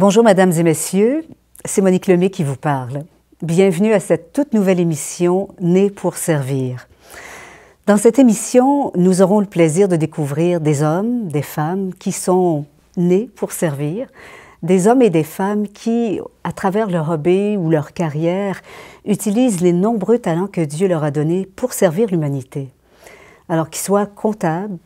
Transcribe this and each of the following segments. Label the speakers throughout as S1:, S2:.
S1: Bonjour, mesdames et messieurs, c'est Monique Lemay qui vous parle. Bienvenue à cette toute nouvelle émission « Née pour servir ». Dans cette émission, nous aurons le plaisir de découvrir des hommes, des femmes qui sont nés pour servir, des hommes et des femmes qui, à travers leur hobby ou leur carrière, utilisent les nombreux talents que Dieu leur a donnés pour servir l'humanité. Alors qu'ils soient comptables,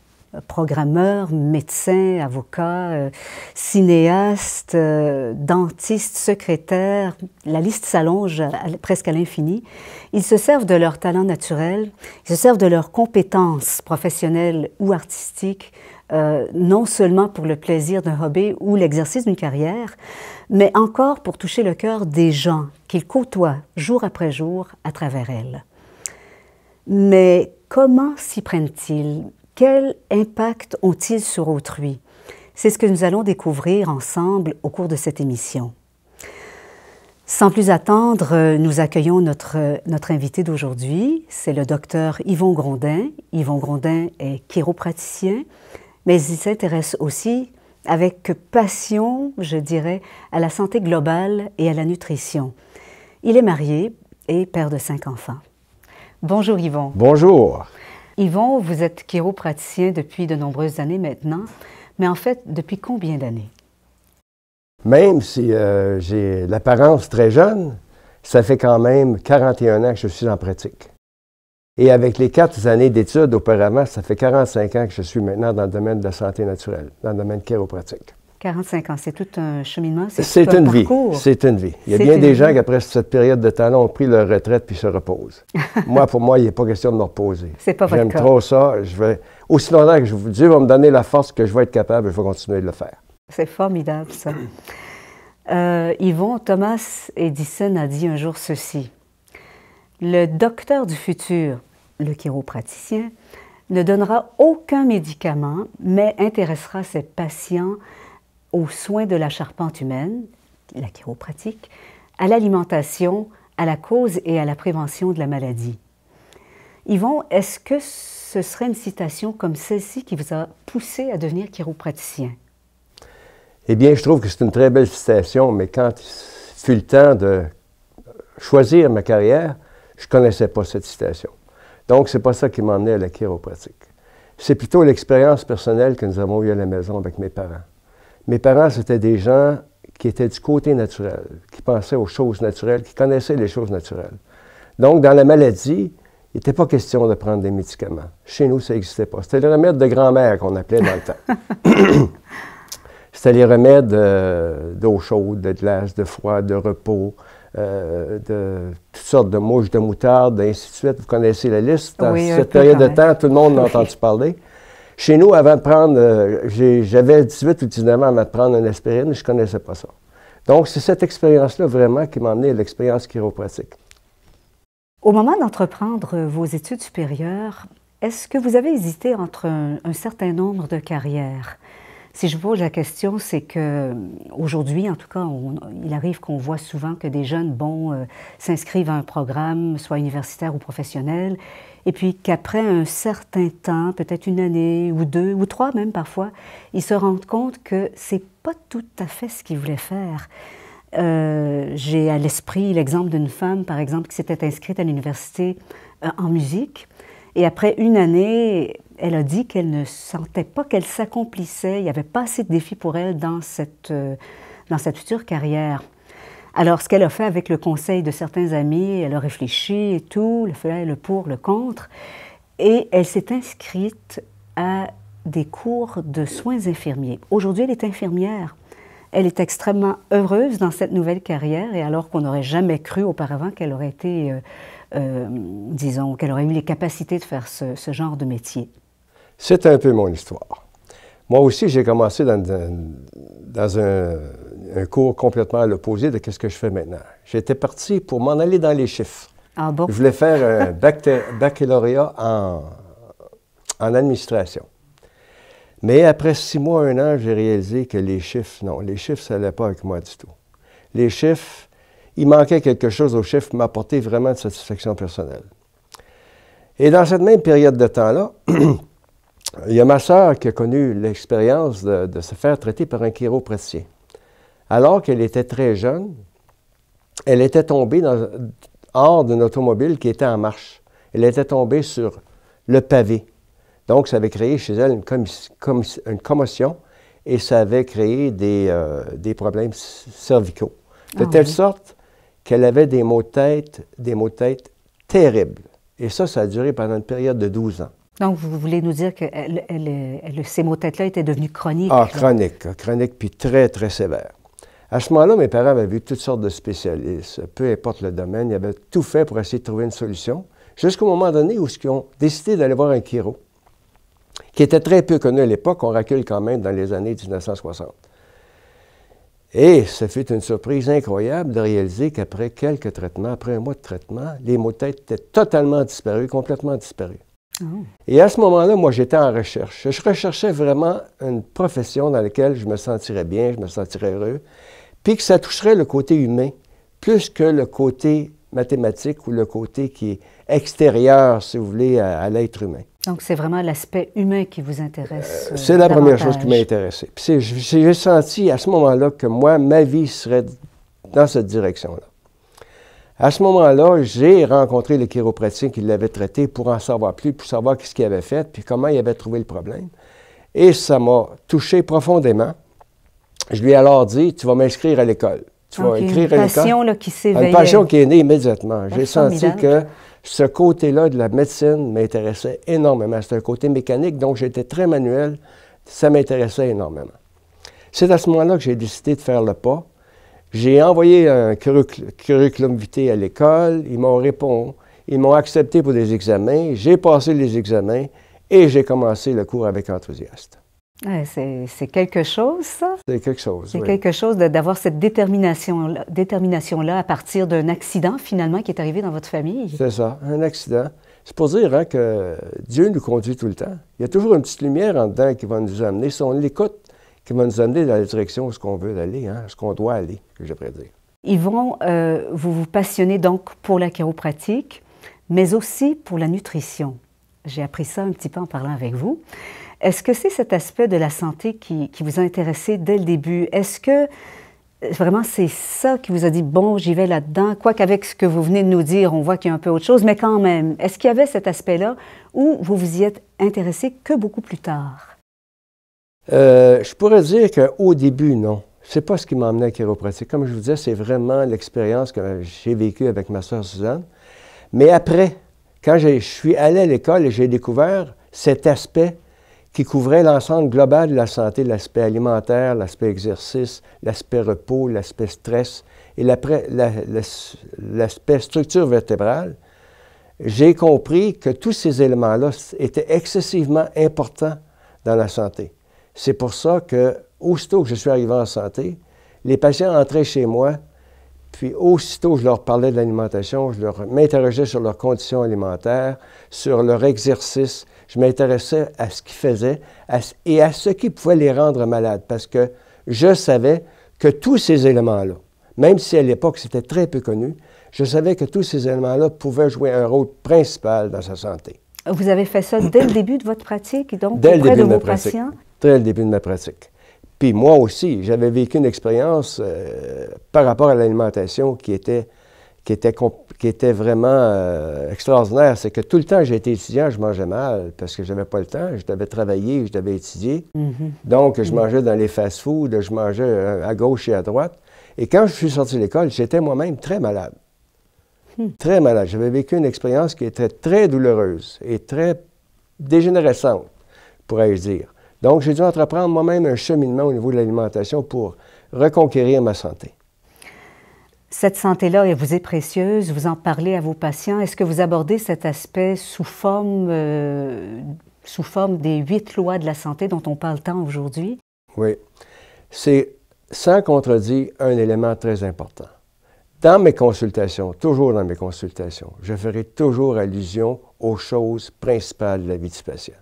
S1: programmeurs, médecins, avocats, cinéastes, dentistes, secrétaires, la liste s'allonge presque à l'infini. Ils se servent de leurs talents naturels, ils se servent de leurs compétences professionnelles ou artistiques, non seulement pour le plaisir d'un hobby ou l'exercice d'une carrière, mais encore pour toucher le cœur des gens qu'ils côtoient jour après jour à travers elles. Mais comment s'y prennent-ils? Quel impact ont-ils sur autrui? C'est ce que nous allons découvrir ensemble au cours de cette émission. Sans plus attendre, nous accueillons notre invité d'aujourd'hui. C'est le docteur Yvon Grondin. Yvon Grondin est chiropraticien, mais il s'intéresse aussi avec passion, je dirais, à la santé globale et à la nutrition. Il est marié et père de 5 enfants. Bonjour Yvon.
S2: Bonjour.
S1: Yvon, vous êtes chiropraticien depuis de nombreuses années maintenant, mais en fait, depuis combien d'années?
S2: Même si j'ai l'apparence très jeune, ça fait quand même 41 ans que je suis en pratique. Et avec les 4 années d'études auparavant, ça fait 45 ans que je suis maintenant dans le domaine de la santé naturelle, dans le domaine chiropratique.
S1: 45 ans, c'est tout un cheminement,
S2: c'est une vie. C'est une vie. Il y a bien des gens qui, après cette période de temps-là, ont pris leur retraite puis se reposent. Moi, pour moi, il n'est pas question de me reposer.
S1: C'est pas votre cas.
S2: J'aime trop ça. Aussi longtemps que Dieu va me donner la force que je vais être capable, je vais continuer de le faire.
S1: C'est formidable, ça. Yvon, Thomas Edison a dit un jour ceci. Le docteur du futur, le chiropraticien, ne donnera aucun médicament, mais intéressera ses patients aux soins de la charpente humaine, la chiropratique, à l'alimentation, à la cause et à la prévention de la maladie. Yvon, est-ce que ce serait une citation comme celle-ci qui vous a poussé à devenir chiropraticien?
S2: Eh bien, je trouve que c'est une très belle citation, mais quand il fut le temps de choisir ma carrière, je ne connaissais pas cette citation. Donc, ce n'est pas ça qui m'a emmené à la chiropratique. C'est plutôt l'expérience personnelle que nous avons eue à la maison avec mes parents. Mes parents, c'était des gens qui étaient du côté naturel, qui pensaient aux choses naturelles, qui connaissaient les choses naturelles. Donc, dans la maladie, il n'était pas question de prendre des médicaments. Chez nous, ça n'existait pas. C'était le remède de grand-mère qu'on appelait dans le temps. C'était les remèdes d'eau chaude, de glace, de froid, de repos, de toutes sortes de mouches de moutarde, et ainsi de suite. Vous connaissez la liste. Dans cette période de temps, tout le monde a entendu parler. Chez nous, avant de prendre, j'avais 18 ou 19 ans avant de prendre une aspirine, je ne connaissais pas ça. Donc, c'est cette expérience-là vraiment qui m'a amené à l'expérience chiropratique.
S1: Au moment d'entreprendre vos études supérieures, est-ce que vous avez hésité entre un certain nombre de carrières? Si je vous pose la question, c'est qu'aujourd'hui, en tout cas, il arrive qu'on voit souvent que des jeunes, s'inscrivent à un programme, soit universitaire ou professionnel, et puis qu'après un certain temps, peut-être 1 année ou 2 ou 3 même parfois, ils se rendent compte que c'est pas tout à fait ce qu'ils voulaient faire. J'ai à l'esprit l'exemple d'une femme, par exemple, qui s'était inscrite à l'université en musique, et après 1 année, elle a dit qu'elle ne sentait pas qu'elle s'accomplissait, il n'y avait pas assez de défis pour elle dans cette future carrière. Alors, ce qu'elle a fait avec le conseil de certains amis, elle a réfléchi et tout, le pour, le contre, et elle s'est inscrite à des cours de soins infirmiers. Aujourd'hui, elle est infirmière. Elle est extrêmement heureuse dans cette nouvelle carrière, et alors qu'on n'aurait jamais cru auparavant qu'elle aurait été, disons, qu'elle aurait eu les capacités de faire ce genre de métier.
S2: C'est un peu mon histoire. Moi aussi, j'ai commencé dans un cours complètement à l'opposé de ce que je fais maintenant. J'étais parti pour m'en aller dans les chiffres.
S1: Ah bon?
S2: Je voulais faire un baccalauréat en administration. Mais après 6 mois, 1 an, j'ai réalisé que les chiffres, non, les chiffres, ça n'allait pas avec moi du tout. Les chiffres, il manquait quelque chose aux chiffres qui m'apportait vraiment de satisfaction personnelle. Et dans cette même période de temps-là, il y a ma sœur qui a connu l'expérience de se faire traiter par un chiropraticien Alors qu'elle était très jeune, elle était tombée hors d'une automobile qui était en marche. Elle était tombée sur le pavé. Donc, ça avait créé chez elle une commotion et ça avait créé des problèmes cervicaux. De telle sorte qu'elle avait des maux de tête terribles. Et ça a duré pendant une période de 12 ans.
S1: Donc, vous voulez nous dire que ces maux de tête-là étaient devenus chroniques?
S2: Ah, chroniques, puis très, très sévères. À ce moment-là, mes parents avaient vu toutes sortes de spécialistes, peu importe le domaine, ils avaient tout fait pour essayer de trouver une solution, jusqu'au moment donné où ils ont décidé d'aller voir un chiro, qui était très peu connu à l'époque, on recule quand même dans les années 1960. Et ça fut une surprise incroyable de réaliser qu'après quelques traitements, après un mois de traitement, les maux de tête étaient totalement disparus, complètement disparus. Oh. Et à ce moment-là, moi, j'étais en recherche. Je recherchais vraiment une profession dans laquelle je me sentirais bien, je me sentirais heureux, puis que ça toucherait le côté humain, plus que le côté mathématique ou le côté qui est extérieur, si vous voulez, à l'être humain.
S1: Donc, c'est vraiment l'aspect humain qui vous intéresse
S2: c'est la première chose qui m'a intéressé. Puis j'ai senti à ce moment-là que moi, ma vie serait dans cette direction-là. À ce moment-là, j'ai rencontré le chiropraticien qui l'avait traité pour en savoir plus, pour savoir ce qu'il avait fait, puis comment il avait trouvé le problème. Et ça m'a touché profondément. Je lui ai alors dit, tu vas m'inscrire à l'école. Tu vas écrire à l'école. Une passion là, qui s'éveillait. Une passion qui est née immédiatement. J'ai senti que ce côté-là de la médecine m'intéressait énormément. C'était un côté mécanique, donc j'étais très manuel. Ça m'intéressait énormément. C'est à ce moment-là que j'ai décidé de faire le pas. J'ai envoyé un curriculum vitae à l'école. Ils m'ont répondu. Ils m'ont accepté pour des examens. J'ai passé les examens et j'ai commencé le cours avec enthousiasme.
S1: C'est quelque chose, ça?
S2: C'est quelque chose,
S1: C'est quelque chose d'avoir cette détermination-là à partir d'un accident, finalement, qui est arrivé dans votre famille.
S2: C'est ça, un accident. C'est pour dire que Dieu nous conduit tout le temps. Il y a toujours une petite lumière en dedans qui va nous amener, si on l'écoute, qui va nous amener dans la direction où ce qu'on veut aller, ce qu'on doit aller, que je pourrais dire.
S1: Yvon, vous vous passionnez donc pour la chiropratique, mais aussi pour la nutrition. J'ai appris ça un petit peu en parlant avec vous. Est-ce que c'est cet aspect de la santé qui vous a intéressé dès le début? Est-ce que vraiment c'est ça qui vous a dit, bon, j'y vais là-dedans? Quoiqu'avec ce que vous venez de nous dire, on voit qu'il y a un peu autre chose, mais quand même, est-ce qu'il y avait cet aspect-là ou vous vous y êtes intéressé que beaucoup plus tard?
S2: Je pourrais dire qu'au début, non. C'est pas ce qui m'a amené à la chiropratique. Comme je vous disais, c'est vraiment l'expérience que j'ai vécue avec ma sœur Suzanne. Mais après, quand je suis allé à l'école et j'ai découvert cet aspect qui couvrait l'ensemble global de la santé, l'aspect alimentaire, l'aspect exercice, l'aspect repos, l'aspect stress et l'aspect structure vertébrale, j'ai compris que tous ces éléments-là étaient excessivement importants dans la santé. C'est pour ça que, aussitôt que je suis arrivé en santé, les patients entraient chez moi, puis aussitôt je leur parlais de l'alimentation, je m'interrogeais sur leurs conditions alimentaires, sur leur exercice. Je m'intéressais à ce qu'ils faisaient et à ce qui pouvait les rendre malades, parce que je savais que tous ces éléments-là, même si à l'époque c'était très peu connu, je savais que tous ces éléments-là pouvaient jouer un rôle principal dans sa santé.
S1: Vous avez fait ça dès le début de votre pratique, donc auprès de vos patients?
S2: Dès le début de ma pratique. Puis moi aussi, j'avais vécu une expérience par rapport à l'alimentation qui était vraiment extraordinaire. C'est que tout le temps que j'ai été étudiant, je mangeais mal parce que je n'avais pas le temps. Je devais travailler, je devais étudier. Donc, je mangeais dans les fast-foods, je mangeais à gauche et à droite. Et quand je suis sorti de l'école, j'étais moi-même très malade. Très malade. J'avais vécu une expérience qui était très douloureuse et très dégénérescente, pourrais-je dire. Donc, j'ai dû entreprendre moi-même un cheminement au niveau de l'alimentation pour reconquérir ma santé.
S1: Cette santé-là, elle vous est précieuse, vous en parlez à vos patients. Est-ce que vous abordez cet aspect sous forme des 8 lois de la santé dont on parle tant aujourd'hui?
S2: Oui. C'est, sans contredire, un élément très important. Dans mes consultations, toujours dans mes consultations, je ferai toujours allusion aux choses principales de la vie du patient.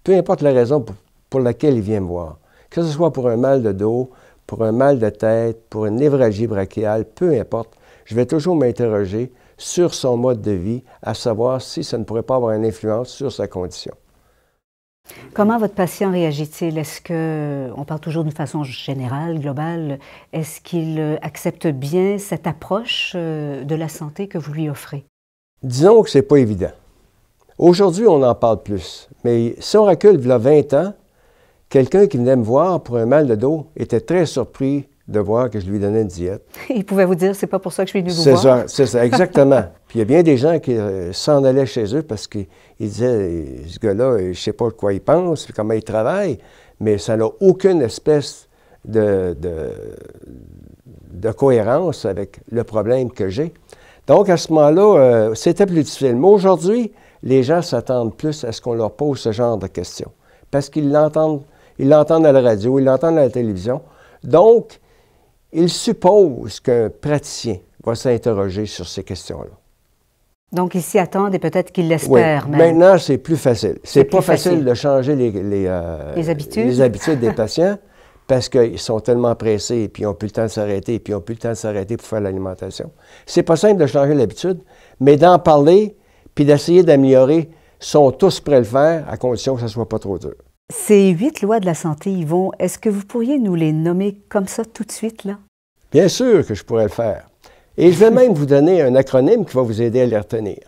S2: Peu importe la raison pour laquelle il vient me voir, que ce soit pour un mal de dos, pour un mal de tête, pour une névralgie brachiale, peu importe, je vais toujours m'interroger sur son mode de vie, à savoir si ça ne pourrait pas avoir une influence sur sa condition.
S1: Comment votre patient réagit-il? Est-ce que, on parle toujours d'une façon générale, globale, est-ce qu'il accepte bien cette approche de la santé que vous lui offrez?
S2: Disons que ce n'est pas évident. Aujourd'hui, on en parle plus. Mais si on recule il y a 20 ans, quelqu'un qui venait me voir pour un mal de dos était très surpris de voir que je lui donnais une diète.
S1: Il pouvait vous dire, c'est pas pour ça que je suis venu vous voir.
S2: C'est ça, exactement. Puis il y a bien des gens qui s'en allaient chez eux parce qu'ils disaient, ce gars-là, je ne sais pas de quoi il pense, comment il travaille, mais ça n'a aucune espèce de cohérence avec le problème que j'ai. Donc à ce moment-là, c'était plus difficile. Mais aujourd'hui, les gens s'attendent plus à ce qu'on leur pose ce genre de questions parce qu'ils l'entendent à la radio, ils l'entendent à la télévision. Donc, il suppose qu'un praticien va s'interroger sur ces questions-là.
S1: Donc, ils s'y attendent et peut-être qu'ils l'espèrent
S2: oui.
S1: même.
S2: Maintenant, c'est plus facile. C'est pas facile de changer les habitudes des patients parce qu'ils sont tellement pressés, puis ils n'ont plus le temps de s'arrêter, puis ils n'ont plus le temps de s'arrêter pour faire l'alimentation. C'est pas simple de changer l'habitude, mais d'en parler, puis d'essayer d'améliorer, sont tous prêts à le faire, à condition que ça ne soit pas trop dur.
S1: Ces 8 lois de la santé, Yvon, est-ce que vous pourriez nous les nommer comme ça tout de suite, là?
S2: Bien sûr que je pourrais le faire. Et je vais même vous donner un acronyme qui va vous aider à les retenir.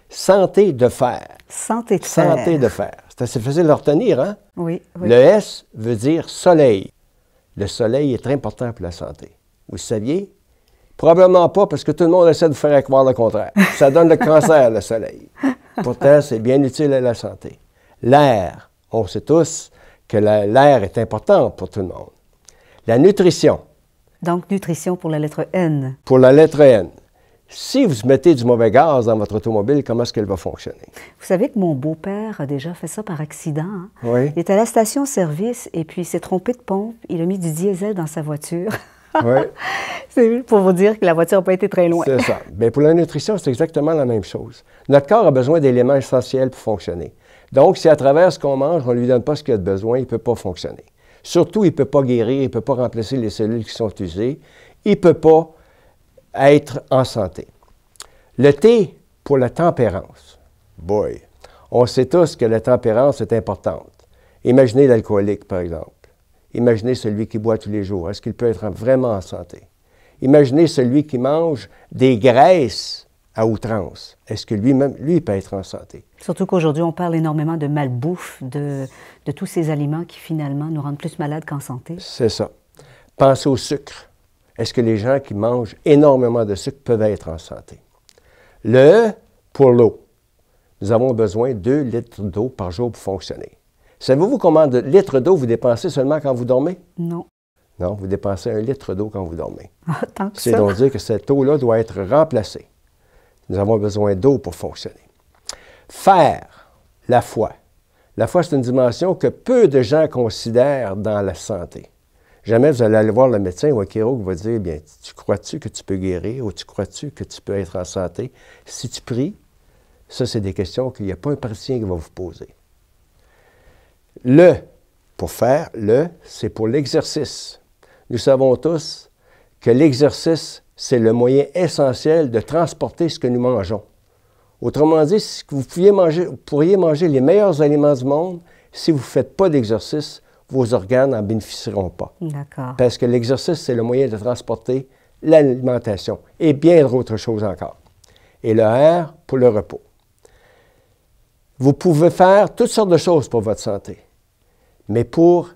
S2: Santé de fer.
S1: Santé de fer.
S2: Santé de fer. C'est assez facile à retenir, hein?
S1: Oui, oui.
S2: Le S veut dire soleil. Le soleil est très important pour la santé. Vous le saviez? Probablement pas, parce que tout le monde essaie de vous faire croire le contraire. Ça donne le cancer, le soleil. Pourtant, c'est bien utile à la santé. L'air. On sait tous que l'air est important pour tout le monde. La nutrition.
S1: Donc, nutrition pour la lettre N.
S2: Pour la lettre N. Si vous mettez du mauvais gaz dans votre automobile, comment est-ce qu'elle va fonctionner?
S1: Vous savez que mon beau-père a déjà fait ça par accident. Hein?
S2: Oui.
S1: Il était à la station-service et puis il s'est trompé de pompe. Il a mis du diesel dans sa voiture.
S2: Oui.
S1: C'est pour vous dire que la voiture n'a pas été très loin.
S2: C'est ça. Bien, pour la nutrition, c'est exactement la même chose. Notre corps a besoin d'éléments essentiels pour fonctionner. Donc, si à travers ce qu'on mange, on ne lui donne pas ce qu'il a de besoin, il ne peut pas fonctionner. Surtout, il ne peut pas guérir, il ne peut pas remplacer les cellules qui sont usées, il ne peut pas être en santé. Le T pour la tempérance. Boy, on sait tous que la tempérance est importante. Imaginez l'alcoolique, par exemple. Imaginez celui qui boit tous les jours. Est-ce qu'il peut être vraiment en santé? Imaginez celui qui mange des graisses à outrance. Est-ce que lui-même, lui, peut être en santé?
S1: Surtout qu'aujourd'hui, on parle énormément de malbouffe, de tous ces aliments qui, finalement, nous rendent plus malades qu'en santé.
S2: C'est ça. Pensez au sucre. Est-ce que les gens qui mangent énormément de sucre peuvent être en santé? Le E pour l'eau. Nous avons besoin de 2 litres d'eau par jour pour fonctionner. Savez-vous combien de litres d'eau vous dépensez seulement quand vous dormez?
S1: Non.
S2: Non, vous dépensez 1 litre d'eau quand vous dormez.
S1: Ah, tant que
S2: C'est
S1: ça.
S2: donc dire que cette eau-là doit être remplacée. Nous avons besoin d'eau pour fonctionner. Fer, la foi. La foi, c'est une dimension que peu de gens considèrent dans la santé. Jamais vous allez aller voir le médecin ou un chirurgue qui va dire, bien, tu crois-tu que tu peux guérir ou tu crois-tu que tu peux être en santé? Si tu pries, ça, c'est des questions qu'il n'y a pas un praticien qui va vous poser. Le, pour faire, le, c'est pour l'exercice. Nous savons tous que l'exercice, c'est le moyen essentiel de transporter ce que nous mangeons. Autrement dit, si vous pourriez manger les meilleurs aliments du monde, si vous ne faites pas d'exercice, vos organes n'en bénéficieront pas.
S1: D'accord.
S2: Parce que l'exercice, c'est le moyen de transporter l'alimentation et bien d'autres choses encore. Et le R pour le repos. Vous pouvez faire toutes sortes de choses pour votre santé, mais pour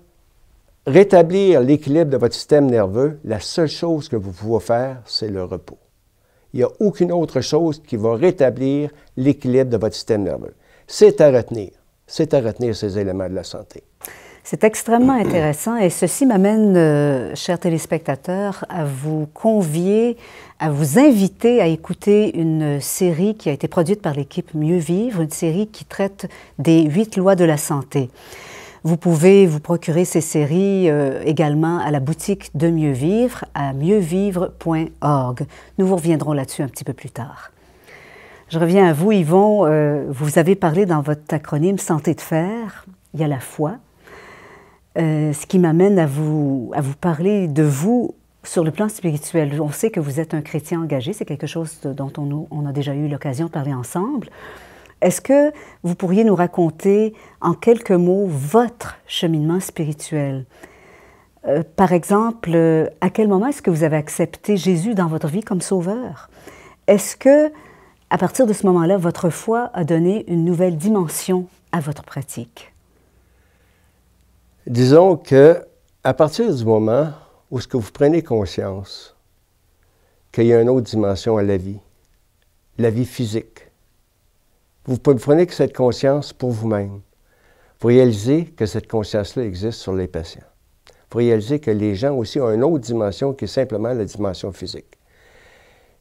S2: rétablir l'équilibre de votre système nerveux, la seule chose que vous pouvez faire, c'est le repos. Il n'y a aucune autre chose qui va rétablir l'équilibre de votre système nerveux. C'est à retenir. C'est à retenir ces éléments de la santé.
S1: C'est extrêmement intéressant et ceci m'amène, chers téléspectateurs, à vous convier, à vous inviter à écouter une série qui a été produite par l'équipe Mieux Vivre, une série qui traite des 8 lois de la santé. Vous pouvez vous procurer ces séries également à la boutique de Mieux Vivre, à mieuxvivre.org. Nous vous reviendrons là-dessus un petit peu plus tard. Je reviens à vous, Yvon. Vous avez parlé dans votre acronyme Santé de fer, il y a la foi. Ce qui m'amène à vous parler de vous sur le plan spirituel. On sait que vous êtes un chrétien engagé, c'est quelque chose dont on a déjà eu l'occasion de parler ensemble. Est-ce que vous pourriez nous raconter en quelques mots votre cheminement spirituel? Par exemple, à quel moment est-ce que vous avez accepté Jésus dans votre vie comme sauveur? Est-ce que, à partir de ce moment-là, votre foi a donné une nouvelle dimension à votre pratique?
S2: Disons que à partir du moment où ce que vous prenez conscience qu'il y a une autre dimension à la vie physique, vous prenez que cette conscience pour vous-même. Vous réalisez que cette conscience-là existe sur les patients. Vous réalisez que les gens aussi ont une autre dimension qui est simplement la dimension physique.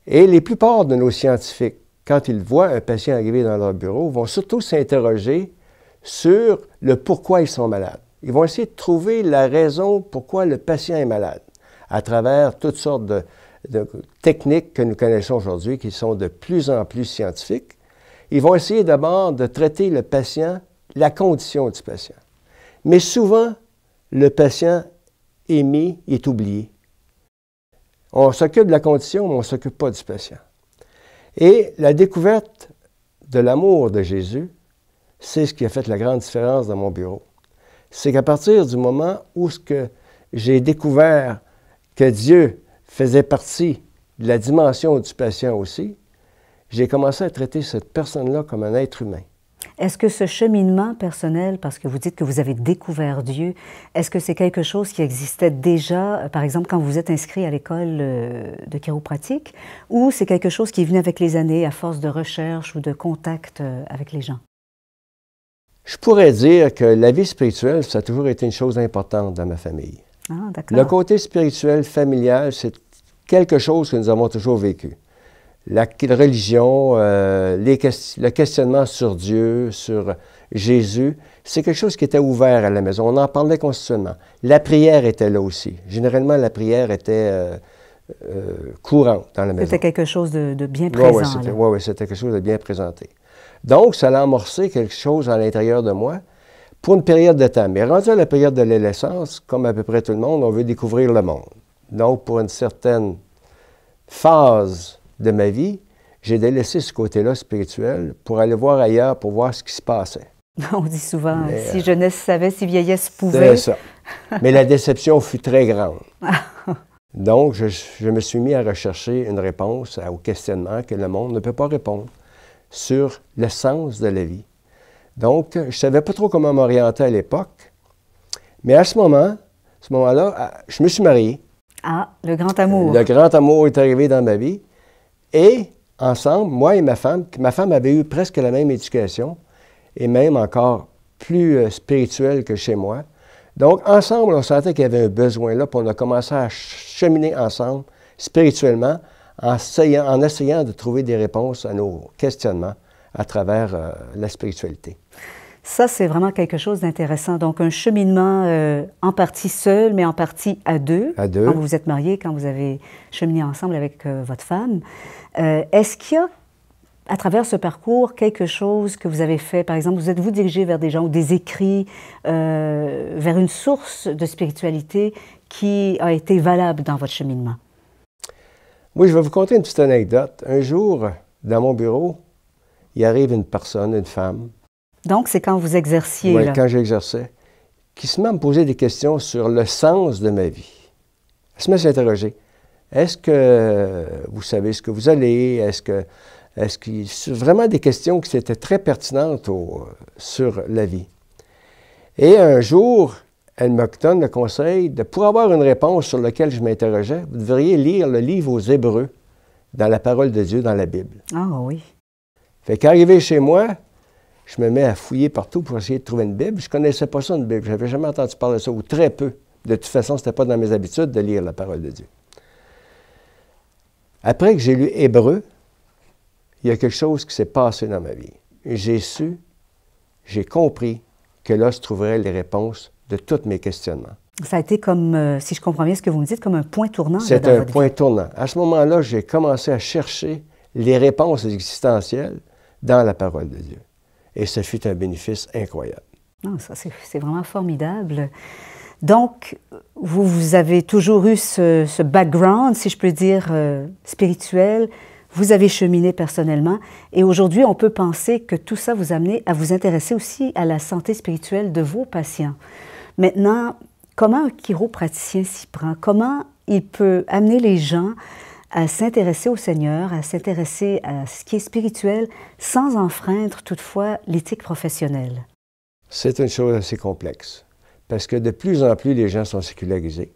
S2: Et les plupart de nos scientifiques, quand ils voient un patient arriver dans leur bureau, vont surtout s'interroger sur le pourquoi ils sont malades. Ils vont essayer de trouver la raison pourquoi le patient est malade, à travers toutes sortes de techniques que nous connaissons aujourd'hui, qui sont de plus en plus scientifiques. Ils vont essayer d'abord de traiter le patient, la condition du patient. Mais souvent, le patient est oublié. On s'occupe de la condition, mais on ne s'occupe pas du patient. Et la découverte de l'amour de Jésus, c'est ce qui a fait la grande différence dans mon bureau. C'est qu'à partir du moment où j'ai découvert que Dieu faisait partie de la dimension du patient aussi, j'ai commencé à traiter cette personne-là comme un être humain.
S1: Est-ce que ce cheminement personnel, parce que vous dites que vous avez découvert Dieu, est-ce que c'est quelque chose qui existait déjà, par exemple, quand vous êtes inscrit à l'école de chiropratique, ou c'est quelque chose qui est venu avec les années, à force de recherche ou de contact avec les gens?
S2: Je pourrais dire que la vie spirituelle, ça a toujours été une chose importante dans ma famille.
S1: Ah, d'accord.
S2: Le côté spirituel, familial, c'est quelque chose que nous avons toujours vécu. La religion, le questionnement sur Dieu, sur Jésus, c'est quelque chose qui était ouvert à la maison. On en parlait constamment. La prière était là aussi. Généralement, la prière était courante dans la maison.
S1: C'était quelque chose de bien présent.
S2: Oui, c'était quelque chose de bien présenté. Donc, ça a amorcé quelque chose à l'intérieur de moi pour une période de temps. Mais rendu à la période de l'adolescence, comme à peu près tout le monde, on veut découvrir le monde. Donc, pour une certaine phase de ma vie, j'ai délaissé ce côté-là spirituel pour aller voir ailleurs, pour voir ce qui se passait.
S1: On dit souvent, si jeunesse savait, si vieillesse pouvait.
S2: C'est ça. Mais la déception fut très grande. Donc, je me suis mis à rechercher une réponse au questionnement que le monde ne peut pas répondre sur le sens de la vie. Donc, je ne savais pas trop comment m'orienter à l'époque, mais à ce moment-là, je me suis marié.
S1: Ah, le grand amour.
S2: Le grand amour est arrivé dans ma vie. Et ensemble, moi et ma femme avait eu presque la même éducation, et même encore plus spirituelle que chez moi. Donc, ensemble, on sentait qu'il y avait un besoin là, puis on a commencé à cheminer ensemble, spirituellement, en essayant de trouver des réponses à nos questionnements à travers la spiritualité.
S1: Ça, c'est vraiment quelque chose d'intéressant. Donc, un cheminement en partie seul, mais en partie à deux.
S2: À deux.
S1: Quand vous vous êtes mariés, quand vous avez cheminé ensemble avec votre femme. Est-ce qu'il y a, à travers ce parcours, quelque chose que vous avez fait? Par exemple, vous êtes-vous dirigé vers des gens ou des écrits, vers une source de spiritualité qui a été valable dans votre cheminement?
S2: Oui, je vais vous conter une petite anecdote. Un jour, dans mon bureau, il arrive une personne, une femme.
S1: Donc, c'est quand vous exerciez,
S2: oui,
S1: là?
S2: Quand j'exerçais, qui se met à me poser des questions sur le sens de ma vie. Elle se met à s'interroger. Est-ce que vous savez ce que vous allez? Vraiment des questions qui étaient très pertinentes sur la vie. Et un jour, elle me donne le conseil pour avoir une réponse sur laquelle je m'interrogeais, vous devriez lire le livre aux Hébreux dans la parole de Dieu, dans la Bible.
S1: Ah oui.
S2: Fait qu'arrivé chez moi, je me mets à fouiller partout pour essayer de trouver une Bible. Je ne connaissais pas ça, une Bible. Je n'avais jamais entendu parler de ça, ou très peu. De toute façon, ce n'était pas dans mes habitudes de lire la parole de Dieu. Après que j'ai lu Hébreux, il y a quelque chose qui s'est passé dans ma vie. J'ai compris que là se trouveraient les réponses de tous mes questionnements.
S1: Ça a été comme, si je comprends bien ce que vous me dites, comme un point tournant.
S2: C'est un point tournant. À ce moment-là, j'ai commencé à chercher les réponses existentielles dans la parole de Dieu. Et ce fut un bénéfice incroyable.
S1: Non, ça, c'est vraiment formidable. Donc, vous avez toujours eu ce background, si je peux dire, spirituel. vous avez cheminé personnellement et aujourd'hui, on peut penser que tout ça vous a amené à vous intéresser aussi à la santé spirituelle de vos patients. Maintenant, comment un chiropraticien s'y prend? Comment il peut amener les gens à s'intéresser au Seigneur, à s'intéresser à ce qui est spirituel, sans enfreindre toutefois l'éthique professionnelle?
S2: C'est une chose assez complexe, parce que de plus en plus les gens sont sécularisés.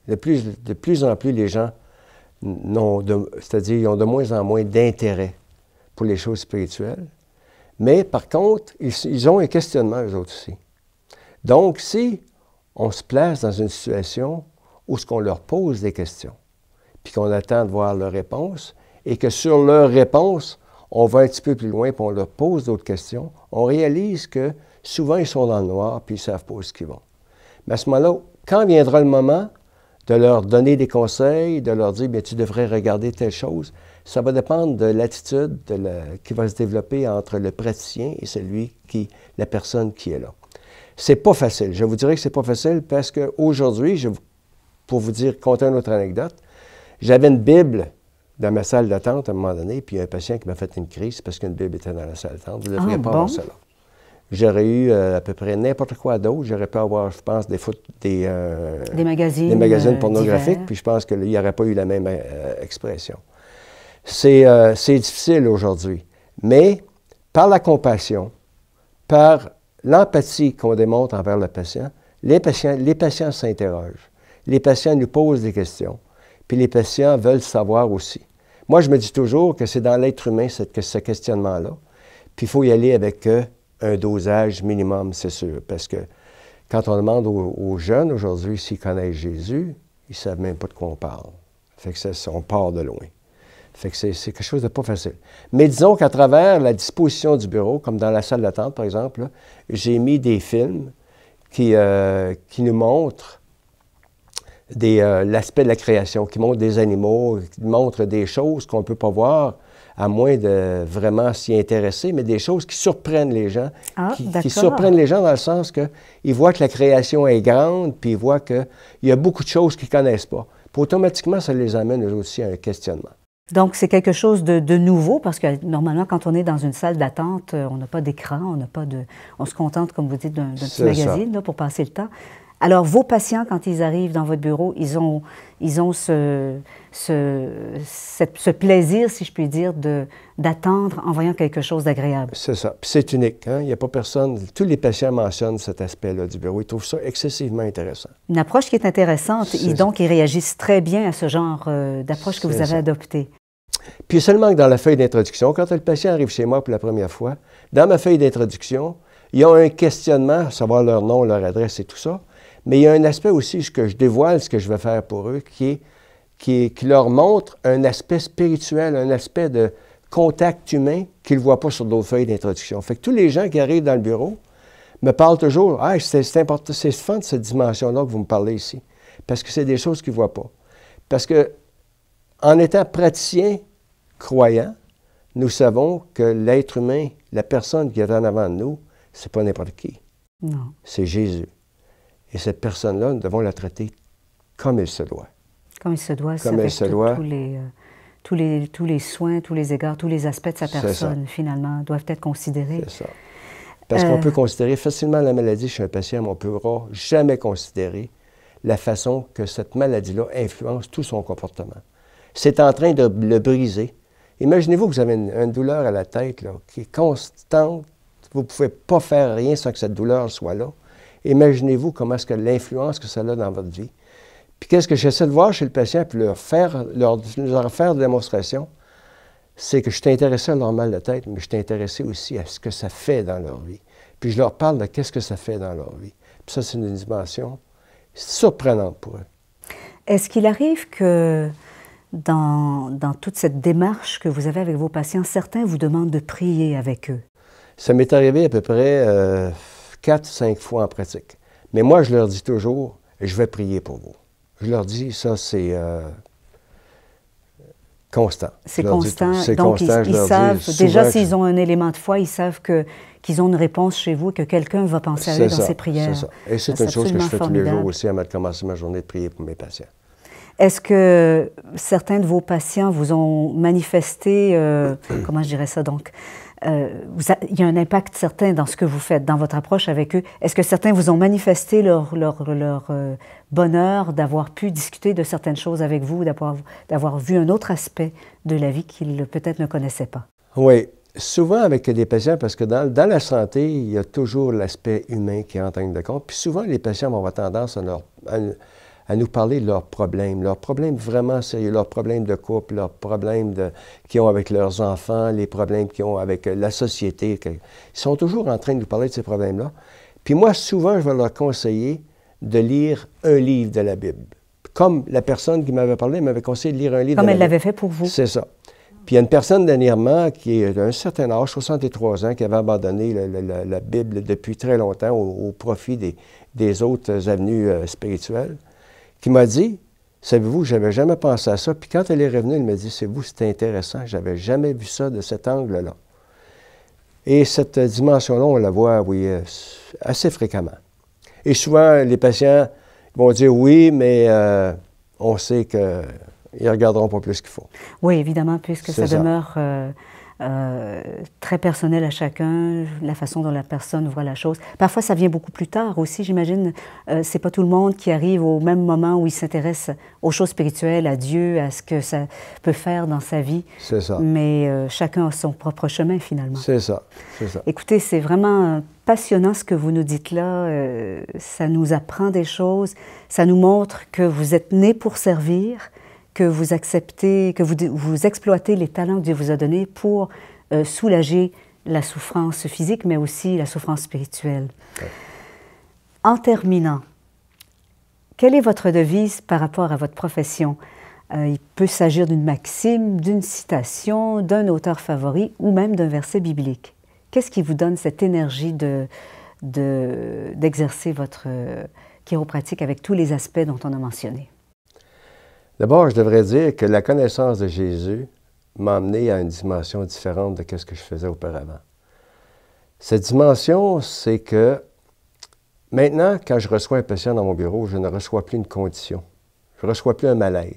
S2: De plus en plus les gens c'est-à-dire ils ont de moins en moins d'intérêt pour les choses spirituelles. Mais par contre, ils ont un questionnement, eux autres aussi. Donc, si on se place dans une situation où ce qu'on leur pose des questions, puis qu'on attend de voir leurs réponses, et que sur leurs réponses, on va un petit peu plus loin, puis on leur pose d'autres questions, on réalise que souvent, ils sont dans le noir, puis ils ne savent pas où ce qu'ils vont. Mais à ce moment-là, quand viendra le moment de leur donner des conseils, de leur dire, bien, tu devrais regarder telle chose, ça va dépendre de l'attitude qui va se développer entre le praticien et la personne qui est là. C'est pas facile. Je vous dirais que c'est pas facile parce qu'aujourd'hui, pour vous conter une autre anecdote, j'avais une Bible dans ma salle d'attente à un moment donné, puis il y a un patient qui m'a fait une crise parce qu'une Bible était dans la salle d'attente. Vous ne devriez pas avoir ça là. J'aurais eu à peu près n'importe quoi d'autre. J'aurais pu avoir, je pense, des magazines pornographiques, divers. Puis je pense qu'il n'y aurait pas eu la même expression. C'est difficile aujourd'hui. Mais par la compassion, par l'empathie qu'on démontre envers le patient, les patients s'interrogent. Les patients nous posent des questions. Puis les patients veulent savoir aussi. Moi, je me dis toujours que c'est dans l'être humain ce questionnement-là. Puis il faut y aller avec un dosage minimum, c'est sûr. Parce que quand on demande aux jeunes aujourd'hui s'ils connaissent Jésus, ils ne savent même pas de quoi on parle. Fait que on part de loin. Fait que c'est quelque chose de pas facile. Mais disons qu'à travers la disposition du bureau, comme dans la salle d'attente, par exemple, j'ai mis des films qui nous montrent l'aspect de la création, qui montrent des animaux, qui montrent des choses qu'on ne peut pas voir à moins de vraiment s'y intéresser, mais des choses qui surprennent les gens, qui surprennent les gens dans le sens qu'ils voient que la création est grande, puis ils voient qu'il y a beaucoup de choses qu'ils ne connaissent pas. Puis automatiquement, ça les amène eux aussi à un questionnement.
S1: Donc, c'est quelque chose de nouveau, parce que normalement, quand on est dans une salle d'attente, on n'a pas d'écran, on se contente, comme vous dites, d'un petit magazine là, pour passer le temps. Alors, vos patients, quand ils arrivent dans votre bureau, ils ont ce plaisir, si je puis dire, d'attendre en voyant quelque chose d'agréable.
S2: C'est ça. Puis c'est unique. Hein? Il n'y a pas personne. Tous les patients mentionnent cet aspect-là du bureau. Ils trouvent ça excessivement intéressant. Une
S1: approche qui est intéressante. Donc, ils réagissent très bien à ce genre d'approche que vous avez adoptée.
S2: Puis seulement que dans la feuille d'introduction, quand le patient arrive chez moi pour la première fois, dans ma feuille d'introduction, il y a un questionnement, savoir leur nom, leur adresse et tout ça. Mais il y a un aspect aussi que je dévoile, ce que je vais faire pour eux, qui leur montre un aspect spirituel, un aspect de contact humain qu'ils ne voient pas sur d'autres feuilles d'introduction. Fait que tous les gens qui arrivent dans le bureau me parlent toujours « Ah, c'est important, c'est fun cette dimension-là que vous me parlez ici. » Parce que c'est des choses qu'ils ne voient pas. Parce que en étant praticien, croyant, nous savons que l'être humain, la personne qui est en avant de nous, c'est pas n'importe qui.
S1: Non.
S2: C'est Jésus. Et cette personne-là, nous devons la traiter comme il se doit.
S1: Comme il se doit, ça avec tous les soins, tous les égards, tous les aspects de sa personne, finalement, doivent être considérés.
S2: C'est ça. Parce qu'on peut considérer facilement la maladie chez un patient, mais on ne pourra jamais considérer la façon que cette maladie-là influence tout son comportement. C'est en train de le briser. Imaginez-vous que vous avez une douleur à la tête là, qui est constante. Vous ne pouvez pas faire rien sans que cette douleur soit là. Imaginez-vous comment est-ce que l'influence que ça a dans votre vie. Puis qu'est-ce que j'essaie de voir chez le patient, puis leur faire des démonstrations, c'est que je suis intéressé à leur mal de tête, mais je suis intéressé aussi à ce que ça fait dans leur vie. Puis je leur parle de qu'est-ce que ça fait dans leur vie. Puis ça, c'est une dimension surprenante pour eux.
S1: Est-ce qu'il arrive que dans toute cette démarche que vous avez avec vos patients, certains vous demandent de prier avec eux?
S2: Ça m'est arrivé à peu près 4-5 fois en pratique. Mais moi, je leur dis toujours, je vais prier pour vous. Je leur dis, ça, c'est constant.
S1: C'est constant. Donc, ils savent, déjà, s'ils ont un élément de foi, ils savent qu'ils ont une réponse chez vous, que quelqu'un va penser à eux dans ses prières.
S2: C'est ça. Et c'est une chose que je fais tous les jours aussi avant de commencer ma journée de prier pour mes patients.
S1: Est-ce que certains de vos patients vous ont manifesté, comment je dirais ça donc, il y a un impact certain dans ce que vous faites, dans votre approche avec eux. Est-ce que certains vous ont manifesté leur bonheur d'avoir pu discuter de certaines choses avec vous, d'avoir vu un autre aspect de la vie qu'ils peut-être ne connaissaient pas?
S2: Oui, souvent avec des patients, parce que dans la santé, il y a toujours l'aspect humain qui entre en ligne de compte. Puis souvent, les patients vont avoir tendance à nous parler de leurs problèmes vraiment sérieux, leurs problèmes de couple, leurs problèmes qu'ils ont avec leurs enfants, les problèmes qu'ils ont avec la société. Ils sont toujours en train de nous parler de ces problèmes-là. Puis moi, souvent, je vais leur conseiller de lire un livre de la Bible. Comme la personne qui m'avait parlé m'avait conseillé de lire un livre de la Bible.
S1: Comme elle l'avait fait pour vous.
S2: C'est ça. Puis il y a une personne dernièrement qui est d'un certain âge, 63 ans, qui avait abandonné la Bible depuis très longtemps au profit des autres avenues spirituelles, qui m'a dit, savez-vous, je n'avais jamais pensé à ça. Puis quand elle est revenue, elle m'a dit, c'est vous, c'est intéressant, je n'avais jamais vu ça de cet angle-là. Et cette dimension-là, on la voit, oui, assez fréquemment. Et souvent, les patients vont dire oui, mais on sait qu'ils ne regarderont pas plus qu'il faut.
S1: Oui, évidemment, puisque ça demeure très personnel à chacun, la façon dont la personne voit la chose. Parfois, ça vient beaucoup plus tard aussi, j'imagine. C'est pas tout le monde qui arrive au même moment où il s'intéresse aux choses spirituelles, à Dieu, à ce que ça peut faire dans sa vie.
S2: C'est ça.
S1: Mais chacun a son propre chemin, finalement.
S2: C'est ça, c'est ça.
S1: Écoutez, c'est vraiment passionnant ce que vous nous dites là. Ça nous apprend des choses. Ça nous montre que vous êtes nés pour servir, que vous acceptez, que vous exploitez les talents que Dieu vous a donnés pour soulager la souffrance physique, mais aussi la souffrance spirituelle. Ouais. En terminant, quelle est votre devise par rapport à votre profession? Il peut s'agir d'une maxime, d'une citation, d'un auteur favori ou même d'un verset biblique. Qu'est-ce qui vous donne cette énergie d'exercer votre chiropratique avec tous les aspects dont on a mentionné?
S2: D'abord, je devrais dire que la connaissance de Jésus m'a amené à une dimension différente de ce que je faisais auparavant. Cette dimension, c'est que maintenant, quand je reçois un patient dans mon bureau, je ne reçois plus une condition. Je ne reçois plus un malaise.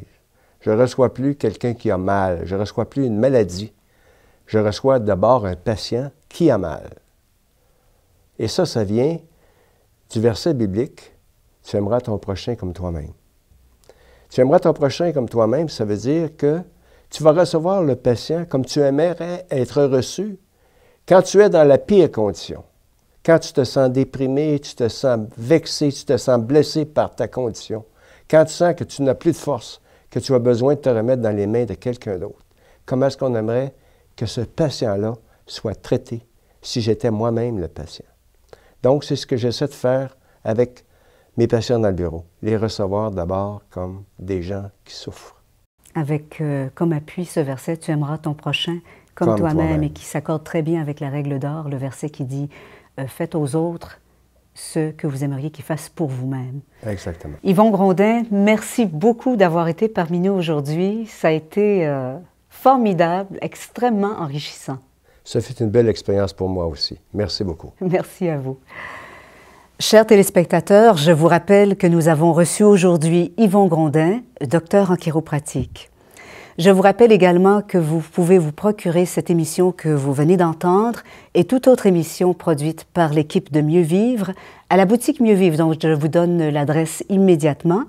S2: Je ne reçois plus quelqu'un qui a mal. Je ne reçois plus une maladie. Je reçois d'abord un patient qui a mal. Et ça vient du verset biblique « Tu aimeras ton prochain comme toi-même ». Tu aimeras ton prochain comme toi-même, ça veut dire que tu vas recevoir le patient comme tu aimerais être reçu quand tu es dans la pire condition. Quand tu te sens déprimé, tu te sens vexé, tu te sens blessé par ta condition. Quand tu sens que tu n'as plus de force, que tu as besoin de te remettre dans les mains de quelqu'un d'autre. Comment est-ce qu'on aimerait que ce patient-là soit traité si j'étais moi-même le patient? Donc, c'est ce que j'essaie de faire avec mes patients dans le bureau, les recevoir d'abord comme des gens qui souffrent.
S1: Avec comme appui ce verset, tu aimeras ton prochain comme toi-même, et qui s'accorde très bien avec la règle d'or, le verset qui dit « Faites aux autres ce que vous aimeriez qu'ils fassent pour vous-même ».
S2: Exactement.
S1: Yvon Grondin, merci beaucoup d'avoir été parmi nous aujourd'hui. Ça a été formidable, extrêmement enrichissant.
S2: Ça fait une belle expérience pour moi aussi. Merci beaucoup.
S1: Merci à vous. Chers téléspectateurs, je vous rappelle que nous avons reçu aujourd'hui Yvon Grondin, docteur en chiropratique. Je vous rappelle également que vous pouvez vous procurer cette émission que vous venez d'entendre et toute autre émission produite par l'équipe de Mieux Vivre à la boutique Mieux Vivre, dont je vous donne l'adresse immédiatement,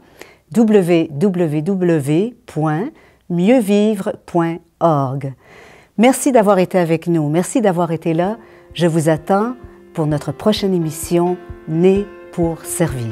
S1: www.mieuxvivre.org. Merci d'avoir été avec nous, merci d'avoir été là. Je vous attends pour notre prochaine émission « Nés pour servir ».